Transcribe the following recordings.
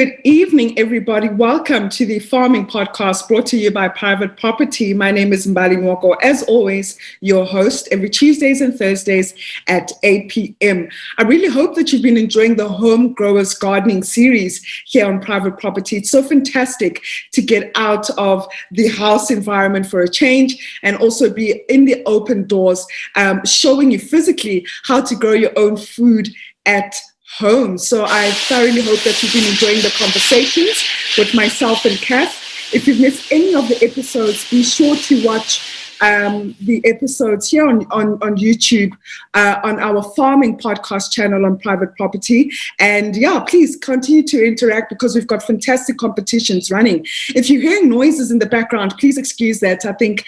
Good evening, everybody. Welcome to the Farming Podcast brought to you by Private Property. My name is Mbali Mwoko. As always, your host every Tuesdays and Thursdays at 8 p.m. I really hope that you've been enjoying the Home Growers Gardening series here on Private Property. It's so fantastic to get out of the house environment for a change and also be in the open doors, showing you physically how to grow your own food at home. So I thoroughly hope that you've been enjoying the conversations with myself and Kath. If you've missed any of the episodes, be sure to watch the episodes here on YouTube, on our farming podcast channel on Private Property. And yeah, please continue to interact because we've got fantastic competitions running. If you're hearing noises in the background, please excuse that. I think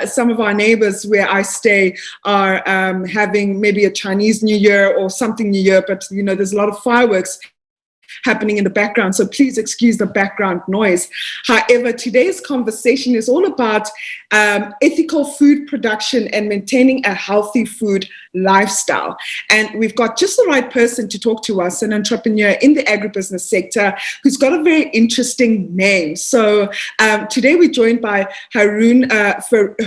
some of our neighbors where I stay are having maybe a Chinese New Year or something New Year, but you know, there's a lot of fireworks happening in the background, so please excuse the background noise. However, today's conversation is all about ethical food production and maintaining a healthy food lifestyle. And we've got just the right person to talk to us, an entrepreneur in the agribusiness sector who's got a very interesting name. So today we're joined by Harun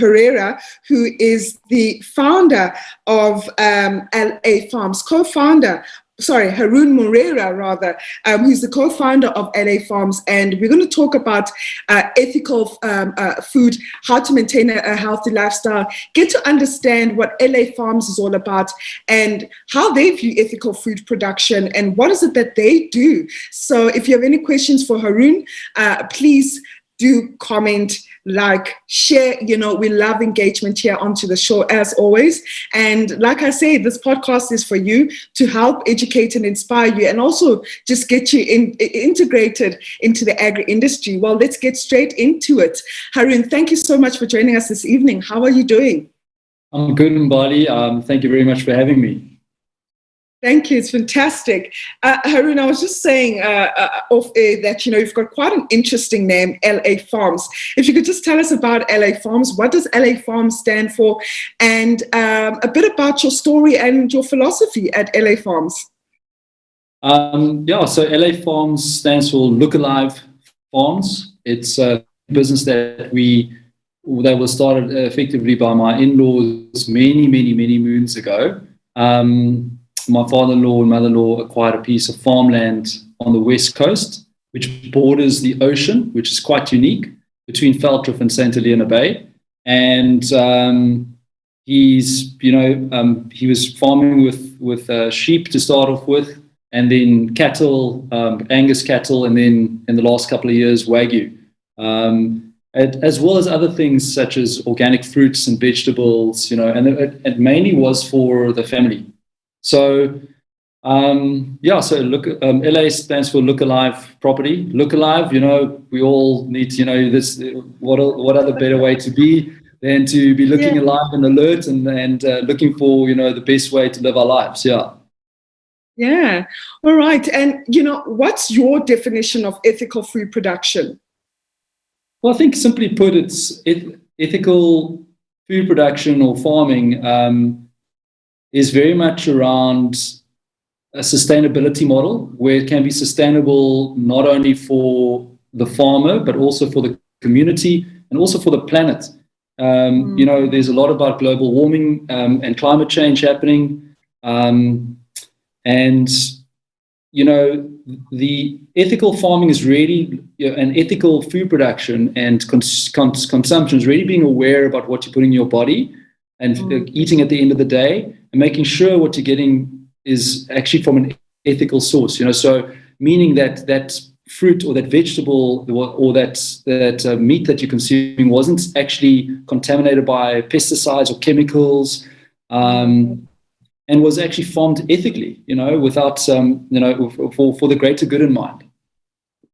Moreira, who is the founder of LA Farms, Harun Moreira, rather, who's the co-founder of LA Farms. And we're going to talk about ethical food, how to maintain a healthy lifestyle, get to understand what LA Farms is all about and how they view ethical food production and what is it that they do. So if you have any questions for Harun, please do comment, like, share. You know, we love engagement here onto the show as always. And like I say, this podcast is for you to help educate and inspire you and also just get you integrated into the agri industry. Well, let's get straight into it. Harun, thank you so much for joining us this evening. How are you doing? I'm good, Mbali. Thank you very much for having me. Thank you. It's fantastic. Harun, I was just saying off air that, you know, you've got quite an interesting name, LA Farms. If you could just tell us about LA Farms, what does LA Farms stand for, and a bit about your story and your philosophy at LA Farms. So LA Farms stands for Look Alive Farms. It's a business that was started effectively by my in-laws many moons ago. My father-in-law and mother-in-law acquired a piece of farmland on the west coast, which borders the ocean, which is quite unique, between Veltrup and St. Helena Bay. And he was farming with sheep to start off with, and then cattle, Angus cattle, and then in the last couple of years, Wagyu, as well as other things such as organic fruits and vegetables, you know, and it mainly was for the family. So, LA stands for Look Alive Property. Look Alive, you know, we all need to, you know, this. What other better way to be than to be looking alive and alert and looking for, you know, the best way to live our lives. Yeah. Yeah. All right. And, you know, what's your definition of ethical food production? Well, I think simply put, it's ethical food production or farming is very much around a sustainability model where it can be sustainable not only for the farmer, but also for the community and also for the planet. You know, there's a lot about global warming and climate change happening. And, you know, the ethical farming is really, and ethical food production and consumption is really being aware about what you put in your body and eating at the end of the day, and making sure what you're getting is actually from an ethical source, you know, so meaning that fruit or that vegetable or that meat that you're consuming wasn't actually contaminated by pesticides or chemicals, and was actually farmed ethically, you know, without for the greater good in mind.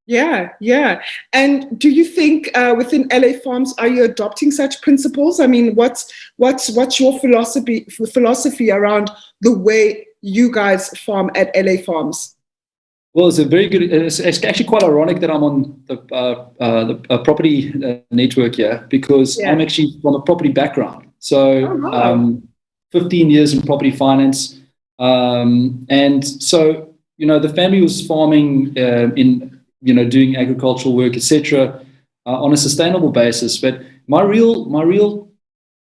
Yeah. And do you think within LA Farms, are you adopting such principles? I mean, what's your philosophy around the way you guys farm at LA Farms? Well, it's actually quite ironic that I'm on the property network here because I'm actually from a property background. So 15 years in property finance. And so, you know, the family was farming doing agricultural work, etc., on a sustainable basis. But my real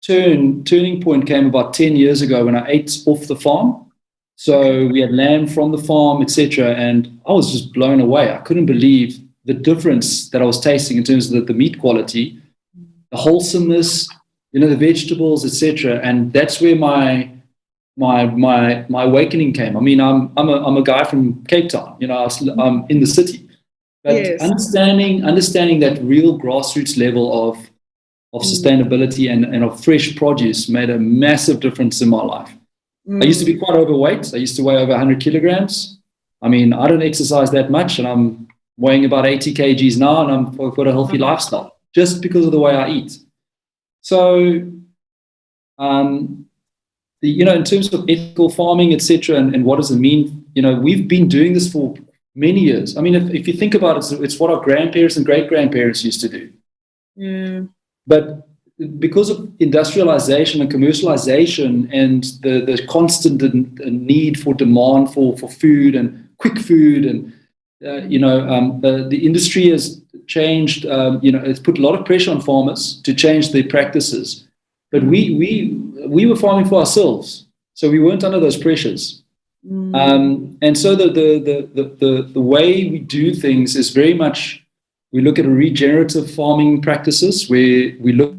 turning point came about 10 years ago when I ate off the farm. So we had lamb from the farm, etc., and I was just blown away. I couldn't believe the difference that I was tasting in terms of the meat quality, the wholesomeness, the vegetables, etc. And that's where my awakening came. I mean, I'm a guy from Cape Town. I'm in the city, but Yes. understanding that real grassroots level of sustainability and of fresh produce made a massive difference in my life. I used to be quite overweight. I used to weigh over 100 kilograms. I mean, I don't exercise that much, and I'm weighing about 80 kgs now, and I've got a healthy lifestyle just because of the way I eat. So, in terms of ethical farming, etc., and what does it mean? We've been doing this for many years. I mean, if you think about it, it's what our grandparents and great-grandparents used to do. Yeah. But because of industrialization and commercialization and the constant need for demand for food and quick food, and the industry has changed. It's put a lot of pressure on farmers to change their practices. But we were farming for ourselves, so we weren't under those pressures. And so the way we do things is very much, we look at a regenerative farming practices where we look at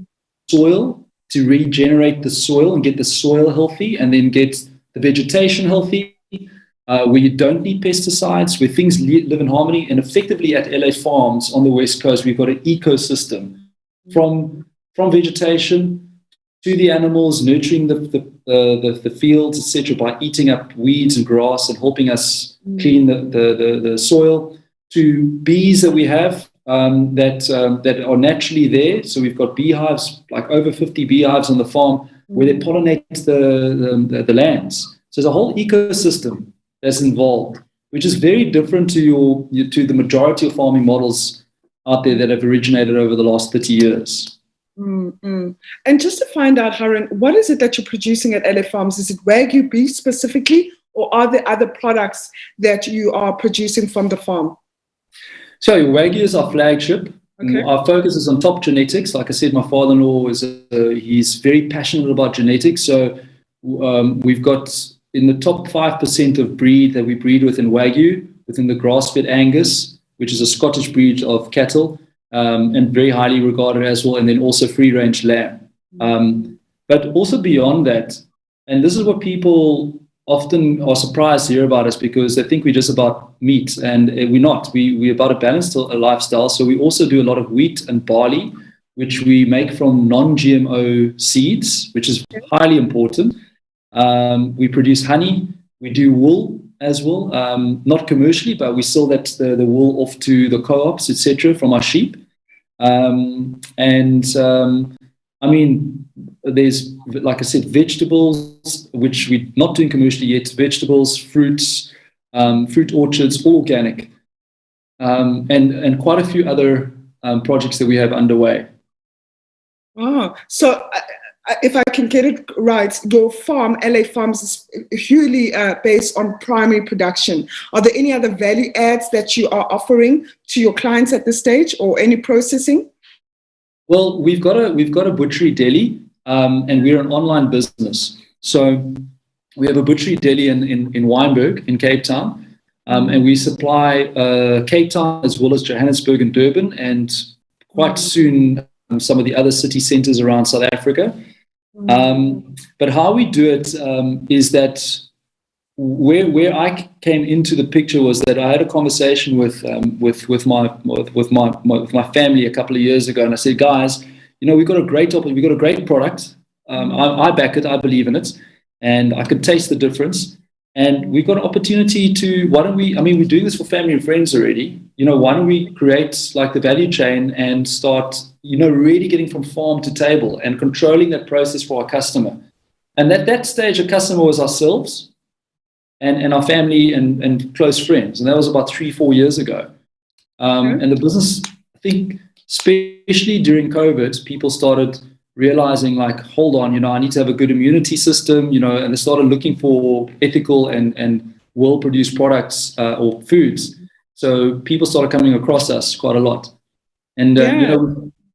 soil to regenerate the soil and get the soil healthy, and then get the vegetation healthy, where you don't need pesticides, where things live in harmony. And effectively at LA Farms on the West Coast, we've got an ecosystem from vegetation to the animals, nurturing the fields, etc., by eating up weeds and grass and helping us clean the soil, to bees that we have that are naturally there. So we've got beehives, like over 50 beehives on the farm, where they pollinate the lands. So there's a whole ecosystem that's involved, which is very different to the majority of farming models out there that have originated over the last 30 years. And just to find out, Harun, what is it that you're producing at LA Farms? Is it Wagyu beef specifically, or are there other products that you are producing from the farm? So Wagyu is our flagship. Okay. Our focus is on top genetics. Like I said, my father-in-law he's very passionate about genetics. So we've got in the top 5% of breed that we breed within Wagyu, within the grass-fed Angus, which is a Scottish breed of cattle, and very highly regarded as well, and then also free-range lamb. But also beyond that, and this is what people often are surprised to hear about us, because they think we're just about meat, and we're not. We're about a balanced lifestyle. So we also do a lot of wheat and barley, which we make from non-GMO seeds, which is highly important. We produce honey. We do wool as well, not commercially, but we sell the wool off to the co-ops, etc., from our sheep. I mean, there's, like I said, vegetables, which we're not doing commercially yet, vegetables, fruits, fruit orchards, all organic, and quite a few other projects that we have underway. Oh, so if I can get it right, your farm, LA Farms, is purely based on primary production. Are there any other value adds that you are offering to your clients at this stage, or any processing? Well, we've got a butchery deli, and we're an online business. So we have a butchery deli in Wynberg in Cape Town, and we supply Cape Town as well as Johannesburg and Durban, and quite soon some of the other city centers around South Africa. But how we do it is that where I came into the picture was that I had a conversation with my family a couple of years ago, and I said, guys, we've got a great product. I back it, I believe in it, and I can taste the difference. And we've got an opportunity to, we're doing this for family and friends already. Why don't we create like the value chain and start, really getting from farm to table and controlling that process for our customer. And at that stage, the customer was ourselves and our family and close friends. And that was about 3-4 years ago. And the business, I think, especially during COVID, people started realizing, like, hold on, I need to have a good immunity system, and they started looking for ethical and well-produced products or foods. So people started coming across us quite a lot. And,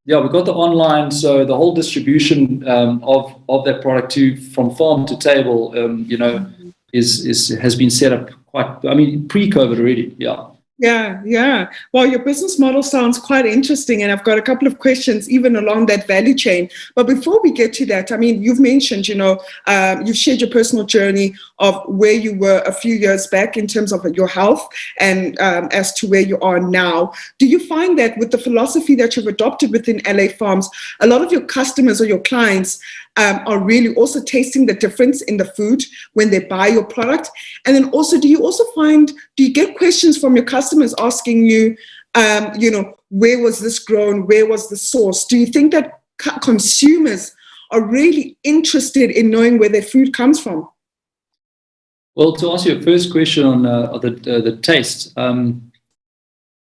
we got the online, so the whole distribution of that product from farm to table, has been set up pre-COVID already. Yeah. Yeah. Well, your business model sounds quite interesting, and I've got a couple of questions even along that value chain. But before we get to that, you've mentioned, you've shared your personal journey of where you were a few years back in terms of your health and as to where you are now. Do you find that with the philosophy that you've adopted within LA Farms, a lot of your customers or your clients are really also tasting the difference in the food when they buy your product? And then also, do you get questions from your customers asking you, where was this grown? Where was the source? Do you think that consumers are really interested in knowing where their food comes from? Well, to answer your first question on the taste,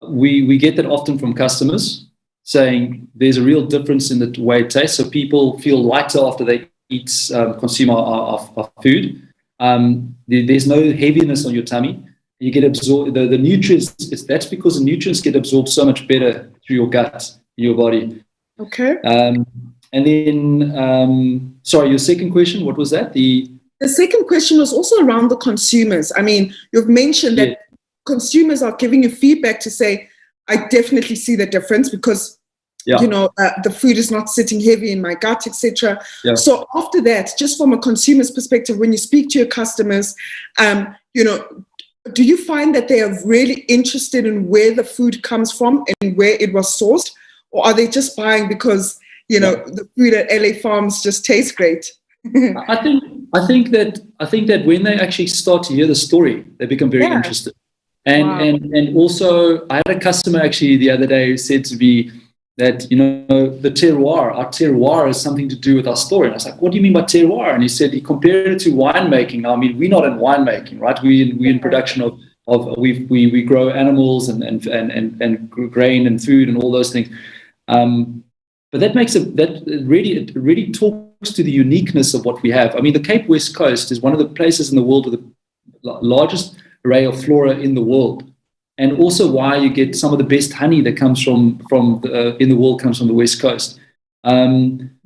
we get that often from customers, saying there's a real difference in the way it tastes. So people feel lighter after they consume our food. There's no heaviness on your tummy. You get absorbed the nutrients. That's because the nutrients get absorbed so much better through your gut, in your body. Okay. And then, sorry, your second question, what was that? The second question was also around the consumers. You've mentioned that consumers are giving you feedback to say, I definitely see the difference because, the food is not sitting heavy in my gut, etc. Yeah. So after that, just from a consumer's perspective, when you speak to your customers, do you find that they are really interested in where the food comes from and where it was sourced? Or are they just buying because, the food at LA Farms just tastes great? I think that when they actually start to hear the story, they become very interested. And also, I had a customer actually the other day who said to me that, the terroir, our terroir is something to do with our story. And I was like, what do you mean by terroir? And he compared it to winemaking. We're not in winemaking, right? We're in production of we grow animals and grain and food and all those things. But it really talks to the uniqueness of what we have. The Cape West Coast is one of the places in the world with the largest array of flora in the world, and also why you get some of the best honey that comes from in the world comes from the West Coast.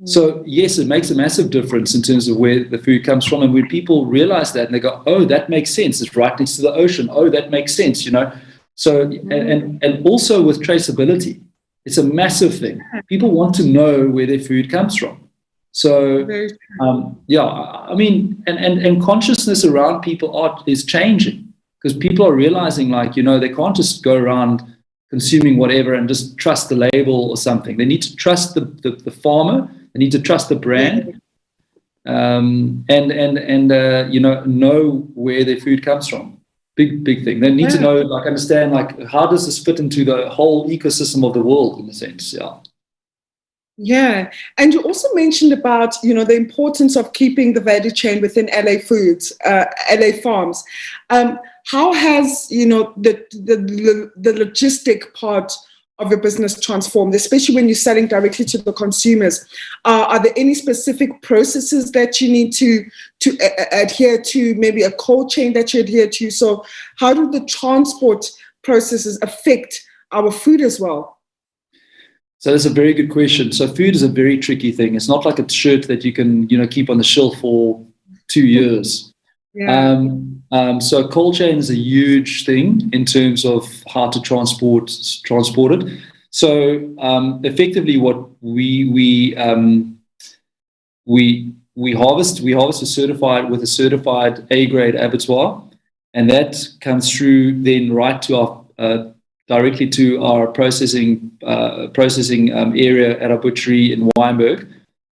So yes, it makes a massive difference in terms of where the food comes from, and when people realize that and they go, oh, that makes sense, it's right next to the ocean, oh, that makes sense, So and also with traceability, it's a massive thing. People want to know where their food comes from. So and consciousness around people is changing. Because people are realizing, they can't just go around consuming whatever and just trust the label or something. They need to trust the farmer. They need to trust the brand, and know where their food comes from. Big thing. They need to know, understand, how does this fit into the whole ecosystem of the world, in a sense. Yeah, and you also mentioned about the importance of keeping the value chain within LA Farms. How has the logistic part of your business transformed, especially when you're selling directly to the consumers? Are there any specific processes that you need to adhere to? Maybe a cold chain that you adhere to? So, how do the transport processes affect our food as well? So that's a very good question. So food is a very tricky thing. It's not like a shirt that you can, keep on the shelf for 2 years. Yeah. So cold chain is a huge thing in terms of how to transport it. So effectively, what we harvest a certified A-grade abattoir, and that comes through then right to our directly to our processing area at our butchery in Wynberg.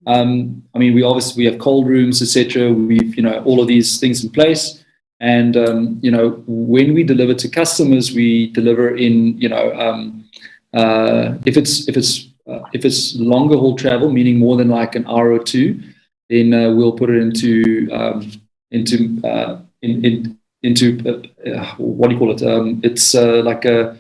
We have cold rooms, etc. We've all of these things in place, and when we deliver to customers, we deliver in if it's longer haul travel, meaning more than like an hour or two, then we'll put it into what do you call it? It's like a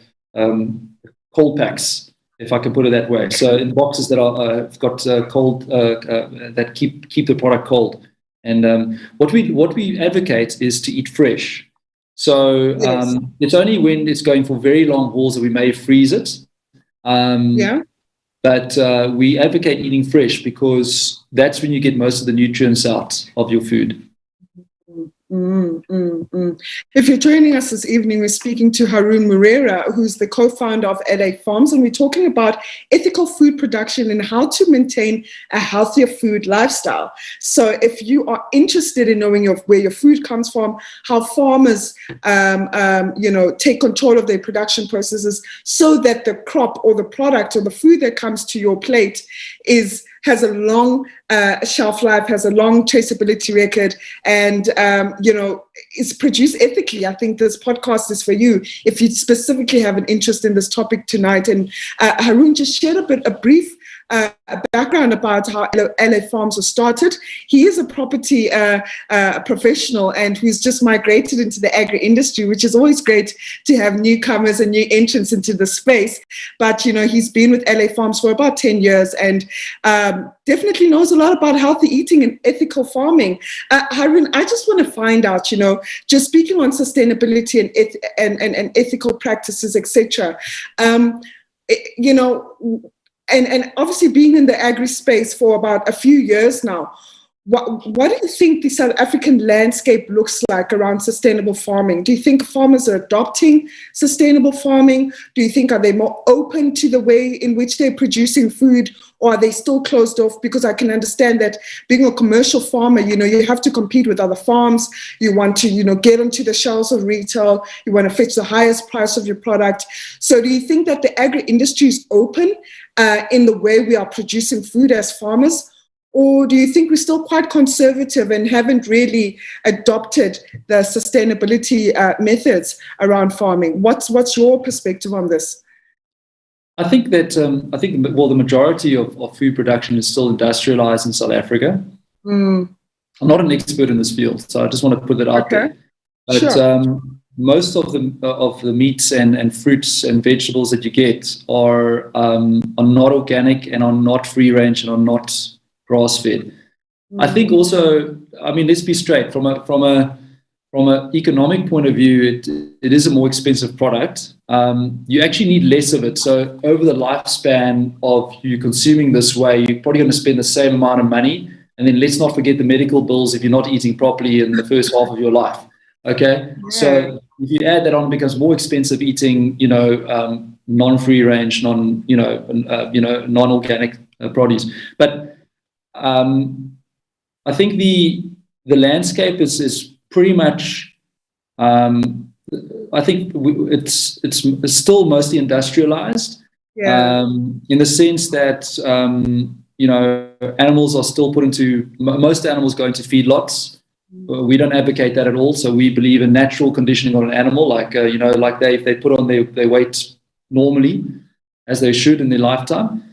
cold packs, if I can put it that way. So in boxes that are got cold that keep the product cold. And what we advocate is to eat fresh. So Yes. it's only when it's going for very long hauls that we may freeze it. Yeah. But we advocate eating fresh because that's when you get most of the nutrients out of your food. If you're joining us this evening, we're speaking to Harun Moreira, who's the co-founder of LA Farms, and we're talking about ethical food production and how to maintain a healthier food lifestyle. So if you are interested in knowing where your food comes from, how farmers take control of their production processes so that the crop or the product or the food that comes to your plate has a long shelf life, has a long traceability record, and is produced ethically. I think this podcast is for you if you specifically have an interest in this topic tonight. And Harun just shared a brief background about how LA Farms was started. He is a property professional and who's just migrated into the agri industry, which is always great to have newcomers and new entrants into the space. But, he's been with LA Farms for about 10 years and definitely knows a lot about healthy eating and ethical farming. Harun, I just want to find out, just speaking on sustainability and ethical practices, etc. And obviously being in the agri space for about a few years now, what do you think the South African landscape looks like around sustainable farming? Do you think farmers are adopting sustainable farming? Do you think are they more open to the way in which they're producing food, or are they still closed off? Because I can understand that being a commercial farmer, you have to compete with other farms. You want to, get onto the shelves of retail. You want to fetch the highest price of your product. So do you think that the agri industry is open in the way we are producing food as farmers? Or do you think we're still quite conservative and haven't really adopted the sustainability methods around farming? What's your perspective on this? I think that the majority of food production is still industrialized in South Africa. I'm not an expert in this field, so I just want to put that out there. But sure. Most of the meats and fruits and vegetables that you get are not organic and are not free range and are not grass-fed. I think also, let's be straight, from an economic point of view, it is a more expensive product. You actually need less of it. So over the lifespan of you consuming this way, you're probably going to spend the same amount of money. And then let's not forget the medical bills if you're not eating properly in the first half of your life. Okay, yeah. So if you add that on, it becomes more expensive eating, non-free range, non-organic produce. But I think the landscape is pretty much. I think it's still mostly industrialized. Yeah. In the sense that animals are still put into most animals go into feedlots. We don't advocate that at all. So we believe in natural conditioning on an animal, like if they put on their weight normally, as they should in their lifetime.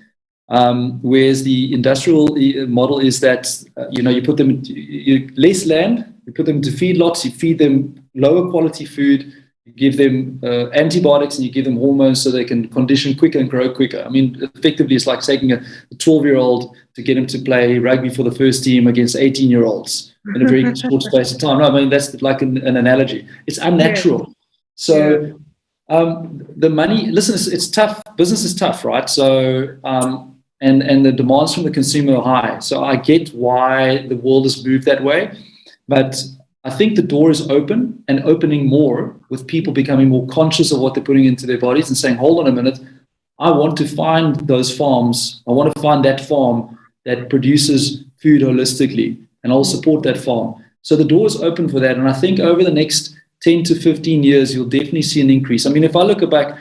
Whereas the industrial model is that you put them into less land, you put them into feedlots, you feed them lower quality food, you give them antibiotics, and you give them hormones so they can condition quicker and grow quicker. Effectively, it's like taking a 12-year-old to get him to play rugby for the first team against 18-year-olds in a very short space of time. No, that's like an analogy. It's unnatural. Yeah. So the money, listen, it's tough. Business is tough, right? So and the demands from the consumer are high. So I get why the world has moved that way, but I think the door is open and opening more with people becoming more conscious of what they're putting into their bodies and saying, hold on a minute, I want to find those farms. I want to find that farm that produces food holistically, and I'll support that farm. So the door is open for that. And I think over the next 10 to 15 years, you'll definitely see an increase. If I look back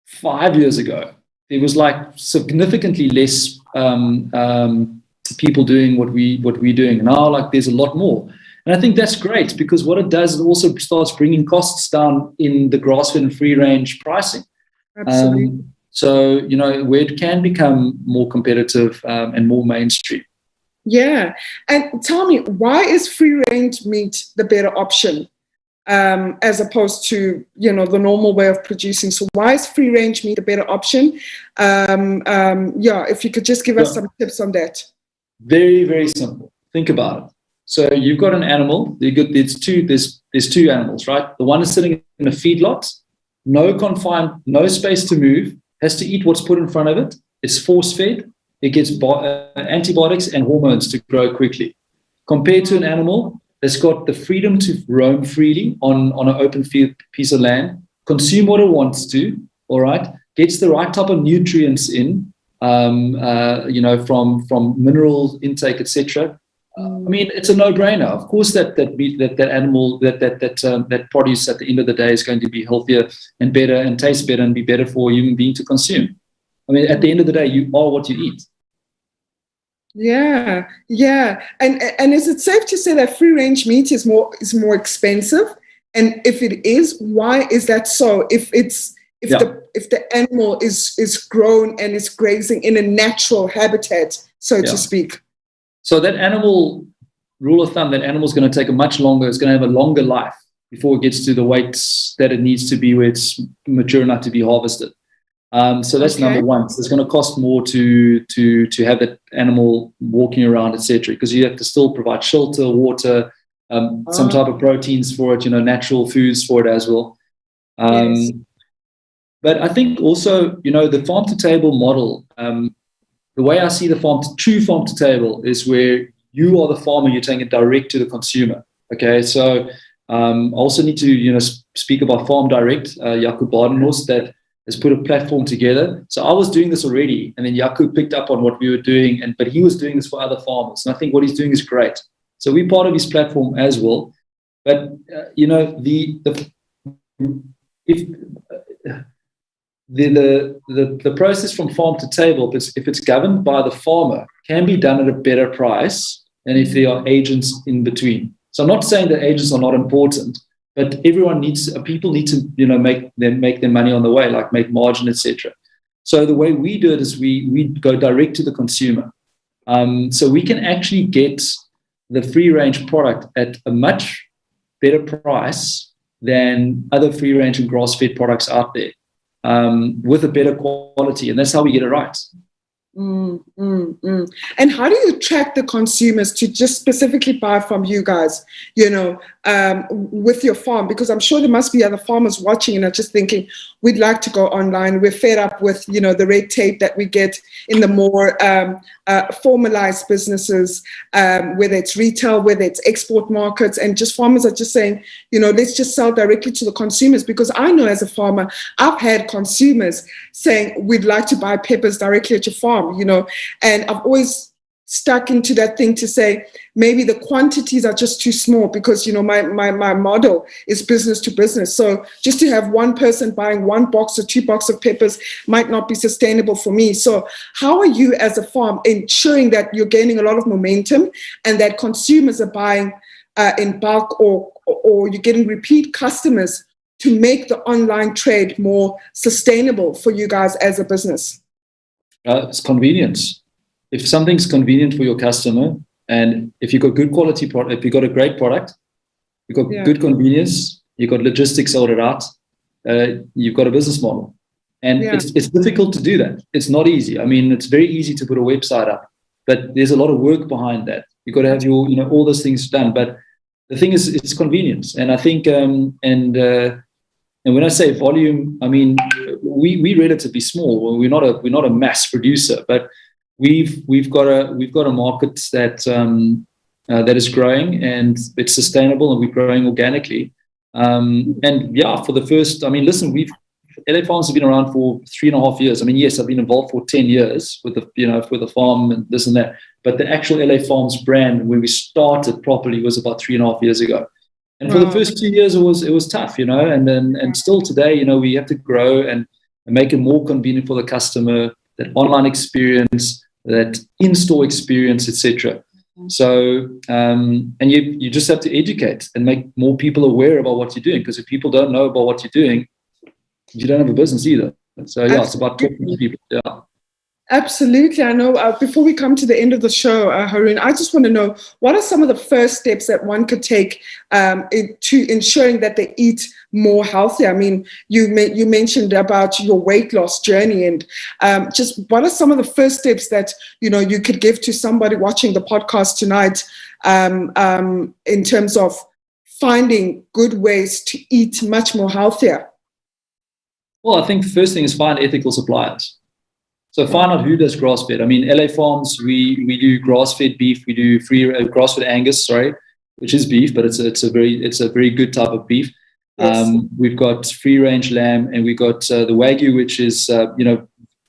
5 years ago, there was like significantly less people doing what we're doing. Now, like there's a lot more. And I think that's great because what it does, it also starts bringing costs down in the grass-fed and free-range pricing. Absolutely. So, where it can become more competitive and more mainstream. Yeah. And tell me, why is free-range meat the better option as opposed to, the normal way of producing? So why is free-range meat the better option? If you could just give us some tips on that. Very, very simple. Think about it. So you've got an animal. There's two animals, right? The one is sitting in a feedlot, no confined, no space to move, has to eat what's put in front of it. It's force fed. It gets antibiotics and hormones to grow quickly. Compared to an animal that's got the freedom to roam freely on an open field piece of land, consume what it wants to, all right, gets the right type of nutrients in, from mineral intake, etc. I mean, it's a no-brainer. Of course, that animal, that produce at the end of the day is going to be healthier and better and taste better and be better for a human being to consume. I mean, at the end of the day, you are what you eat. Yeah. And is it safe to say that free-range meat is more expensive? And if it is, why is that so? If the animal is grown and is grazing in a natural habitat, so to speak. So that animal, rule of thumb, that animal is going to take it's going to have a longer life before it gets to the weights that it needs to be where it's mature enough to be harvested. So that's number one. So it's going to cost more to have that animal walking around, etc. Because you have to still provide shelter, water, some type of proteins for it, natural foods for it as well. Yes. But I think also, the farm to table model, the way I see the true farm to table is where you are the farmer, you're taking it direct to the consumer. Okay, so I also need to speak about Farm Direct, Jakub Badenhorst, that has put a platform together. So I was doing this already, and then Jakub picked up on what we were doing, but he was doing this for other farmers, and I think what he's doing is great. So we're part of his platform as well. But the process from farm to table, if it's governed by the farmer, can be done at a better price than if there are agents in between. So I'm not saying that agents are not important, but people need to make their money on the way, like make margin, etc. So the way we do it is we go direct to the consumer. So we can actually get the free range product at a much better price than other free range and grass fed products out there. With a better quality, and that's how we get it right. And how do you attract the consumers to just specifically buy from you guys, with your farm? Because I'm sure there must be other farmers watching and are just thinking, we'd like to go online. We're fed up with, the red tape that we get in the more formalized businesses, whether it's retail, whether it's export markets, and just farmers are just saying, let's just sell directly to the consumers. Because I know as a farmer, I've had consumers saying, we'd like to buy peppers directly at your farm, and I've always stuck into that thing to say maybe the quantities are just too small because my model is business to business. So just to have one person buying 1 box or 2 boxes of peppers might not be sustainable for me. So how are you as a farm ensuring that you're gaining a lot of momentum and that consumers are buying in bulk or you're getting repeat customers to make the online trade more sustainable for you guys as a business? It's convenience. If something's convenient for your customer, and if you've got good quality product, if you've got a great product, you've got good convenience, you've got logistics sorted out, you've got a business model. And it's difficult to do that. It's not easy. I mean, it's very easy to put a website up, but there's a lot of work behind that. You've got to have your, all those things done. But the thing is, it's convenience. And I think, and when I say volume, I mean, we're relatively small. We're not a mass producer, but we've got a market that is growing and it's sustainable, and we're growing organically. For the first, listen, LA Farms have been around for 3.5 years. Yes, I've been involved for 10 years with the farm and this and that. But the actual LA Farms brand, when we started properly, was about 3.5 years ago. And for the first 2 years, it was tough, and still today, we have to grow and make it more convenient for the customer, that online experience, that in-store experience, etc. So, and you just have to educate and make more people aware about what you're doing, because if people don't know about what you're doing, you don't have a business either. So, it's about talking to people. Yeah. Absolutely. I know before we come to the end of the show, Harun, I just want to know, what are some of the first steps that one could take to ensuring that they eat more healthy? You mentioned about your weight loss journey, and just what are some of the first steps that, you could give to somebody watching the podcast tonight in terms of finding good ways to eat much more healthier? Well, I think the first thing is find ethical suppliers. So find out who does grass-fed. I mean, LA Farms, we do grass-fed beef. We do free grass-fed Angus, sorry, which is beef, but it's a very good type of beef. Yes. We've got free-range lamb, and we've got the Wagyu, which is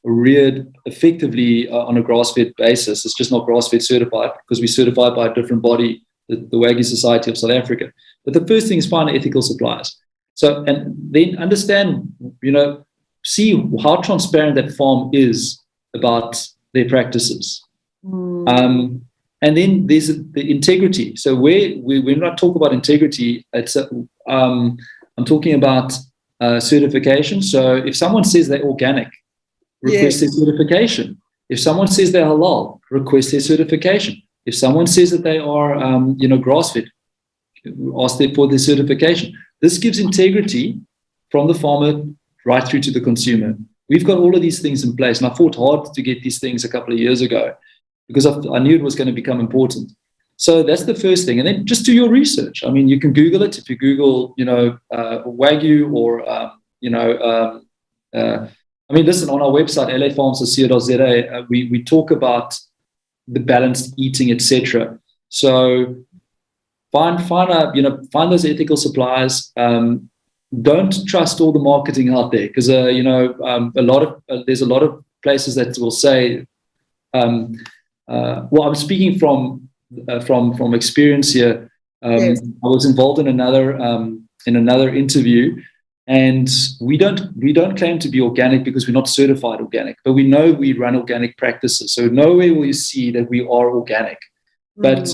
reared effectively on a grass-fed basis. It's just not grass-fed certified because we're certified by a different body, the Wagyu Society of South Africa. But the first thing is find ethical suppliers. So, and then understand, see how transparent that farm is about their practices. And then there's the integrity. So when I talk about integrity, it's I'm talking about certification. So if someone says they're organic, request their certification. If someone says they're halal, request their certification. If someone says that they are grass-fed, ask them for their certification. This gives integrity from the farmer right through to the consumer. We've got all of these things in place, and I fought hard to get these things a couple of years ago because I knew it was going to become important. So that's the first thing. And then just do your research. I mean, you can Google it. If you Google, Wagyu or, listen, on our website, lafarms.co.za, we talk about the balanced eating, etc. So find those ethical suppliers. Don't trust all the marketing out there because there's a lot of places that will say. I'm speaking from experience here. Yes. I was involved in another interview, and we don't claim to be organic because we're not certified organic, but we know we run organic practices. So nowhere will you see that we are organic. But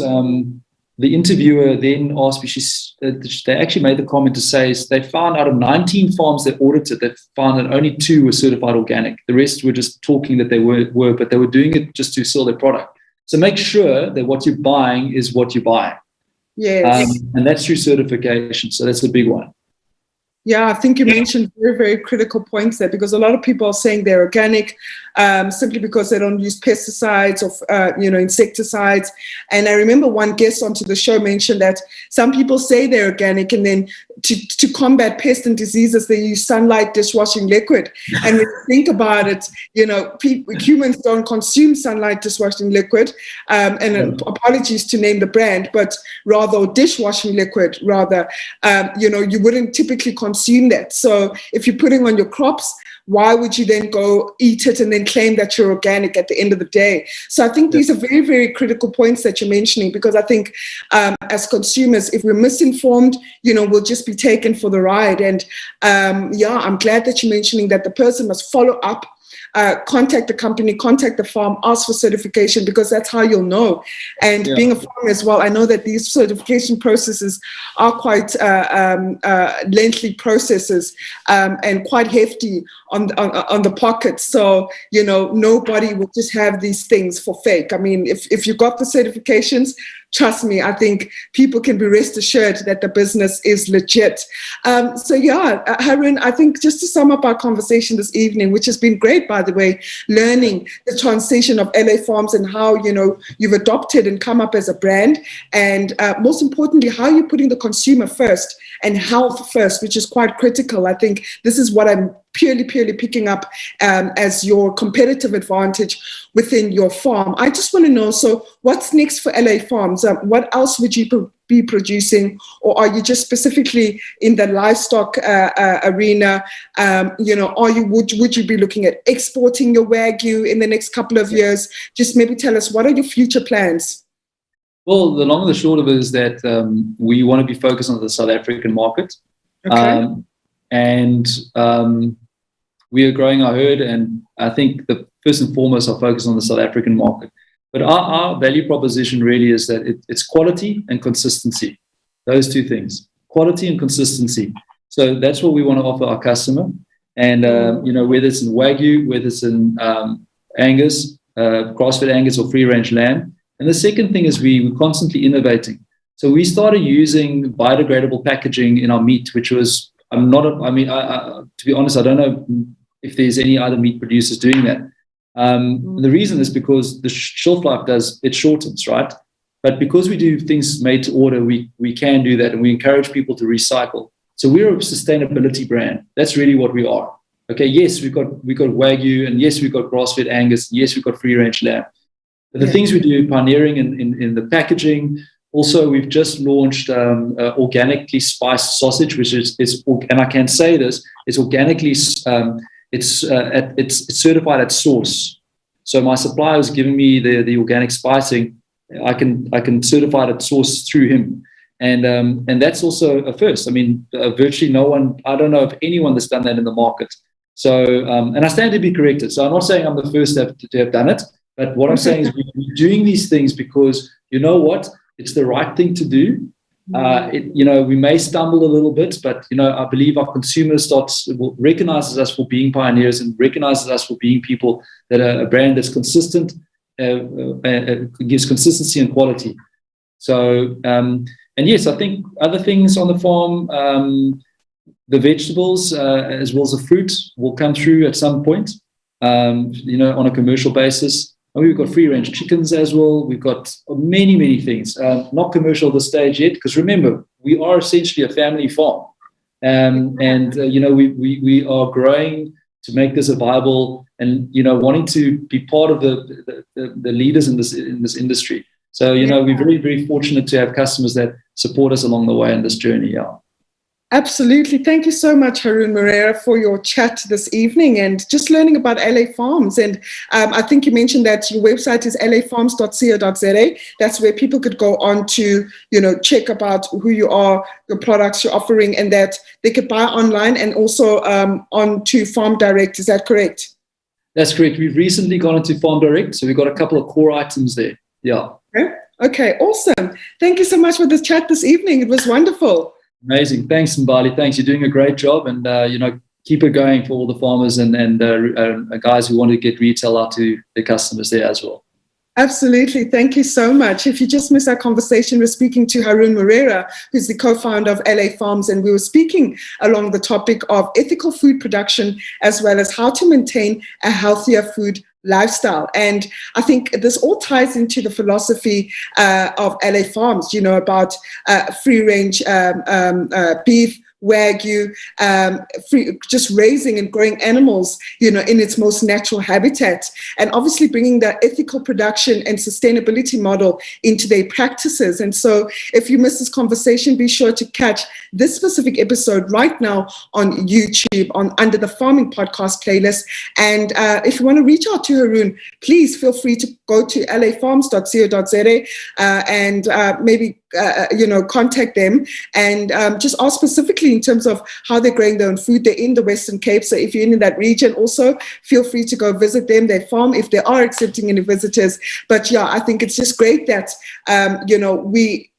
the interviewer then asked me, they actually made the comment to say they found out of 19 farms they audited, they found that only 2 were certified organic. The rest were just talking that they were, but they were doing it just to sell their product. So make sure that what you're buying is what you buy. Yes. And that's through certification. So that's the big one. Yeah, I think you mentioned very, very critical points there because a lot of people are saying they're organic simply because they don't use pesticides or, insecticides. And I remember one guest onto the show mentioned that some people say they're organic and then to combat pests and diseases, they use sunlight dishwashing liquid. And when you think about it, humans don't consume sunlight dishwashing liquid. Apologies to name the brand, but rather dishwashing liquid, rather, you wouldn't typically consume that. So if you're putting on your crops, why would you then go eat it and then claim that you're organic at the end of the day? So I think these are very, very critical points that you're mentioning because I think as consumers, if we're misinformed, we'll just be taken for the ride. And I'm glad that you're mentioning that the person must follow up, contact the company, contact the farm, ask for certification because that's how you'll know. And being a farmer as well, I know that these certification processes are quite lengthy processes and quite hefty on the pocket. So, nobody will just have these things for fake. I mean, if you got the certifications, trust me, I think people can be rest assured that the business is legit. Harun, I think just to sum up our conversation this evening, which has been great, by the way, learning the transition of LA Farms and how, you've adopted and come up as a brand. And most importantly, how you're putting the consumer first and health first, which is quite critical. I think this is what I'm purely picking up as your competitive advantage within your farm. I just want to know, so what's next for LA Farms? What else would you be producing, or are you just specifically in the livestock arena? Would you be looking at exporting your Wagyu in the next couple of years? Just maybe tell us, what are your future plans? Well, the long and the short of it is that we want to be focused on the South African market. Okay. We are growing our herd, and I think the first and foremost, our focus on the South African market. But our value proposition really is that it's quality and consistency. Those two things, quality and consistency. So that's what we want to offer our customer. And, whether it's in Wagyu, whether it's in Angus, grass-fed Angus or free-range lamb. And the second thing is we're constantly innovating. So we started using biodegradable packaging in our meat, which was, to be honest, I don't know if there's any other meat producers doing that. The reason is because the shelf life it shortens, right? But because we do things made to order, we can do that, and we encourage people to recycle. So we're a sustainability brand. That's really what we are. Okay, yes, we've got Wagyu, and yes, we've got grass-fed Angus, and yes, we've got free-range lamb. But the things we do, pioneering in the packaging. Also, we've just launched organically spiced sausage, which is and I can say this, it's organically, it's certified at source. So my supplier is giving me the organic spicing. I can certify it at source through him. And that's also a first. I mean, virtually no one, I don't know of anyone that's done that in the market. So, and I stand to be corrected. So I'm not saying I'm the first to have done it, but what I'm saying is we're doing these things because, you know what, it's the right thing to do. We may stumble a little bit, but, I believe our consumers recognizes us for being pioneers and recognizes us for being people that are a brand that's consistent, gives consistency and quality. So, and yes, I think other things on the farm, the vegetables as well as the fruit will come through at some point, on a commercial basis. And we've got free-range chickens as well. We've got many, many things. Not commercial at this stage yet, because remember, we are essentially a family farm. We are growing to make this a viable and, wanting to be part of the leaders in this industry. So, we're very, very fortunate to have customers that support us along the way in this journey. Yeah. Absolutely. Thank you so much, Harun Moreira, for your chat this evening and just learning about LA Farms. And I think you mentioned that your website is lafarms.co.za. That's where people could go on to, check about who you are, the products you're offering, and that they could buy online and also on to Farm Direct. Is that correct? That's correct. We've recently gone into Farm Direct, so we've got a couple of core items there. Yeah. Okay, awesome. Thank you so much for this chat this evening. It was wonderful. Amazing. Thanks, Mbali. Thanks. You're doing a great job. And, keep it going for all the farmers and guys who want to get retail out to their customers there as well. Absolutely. Thank you so much. If you just missed our conversation, we're speaking to Harun Moreira, who's the co-founder of LA Farms. And we were speaking along the topic of ethical food production, as well as how to maintain a healthier food lifestyle. And I think this all ties into the philosophy of LA Farms, about free range beef, Wagyu, just raising and growing animals, in its most natural habitat, and obviously bringing the ethical production and sustainability model into their practices. And so if you missed this conversation, be sure to catch this specific episode right now on YouTube under the Farming Podcast playlist. And if you want to reach out to Harun, please feel free to go to lafarms.co.za and maybe contact them and just ask specifically in terms of how they're growing their own food. They're in the Western Cape, so if you're in that region also, feel free to go visit them, their farm, if they are accepting any visitors. But yeah, I think it's just great that, we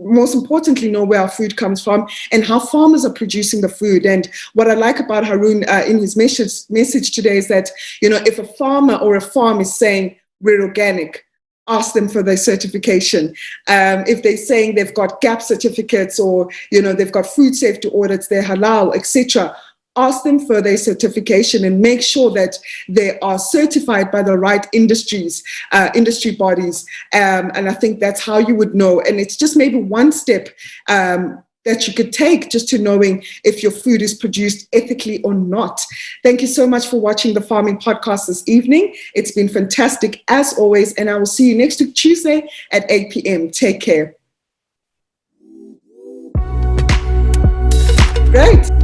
most importantly know where our food comes from and how farmers are producing the food. And what I like about Harun in his message today is that, if a farmer or a farm is saying we're organic, ask them for their certification. If they're saying they've got GAP certificates or, they've got food safety audits, they're halal, etc., ask them for their certification and make sure that they are certified by the right industry bodies. And I think that's how you would know. And it's just maybe one step that you could take just to knowing if your food is produced ethically or not. Thank you so much for watching the Farming Podcast this evening. It's been fantastic as always, and I will see you next week, Tuesday at 8 p.m. Take care. Great.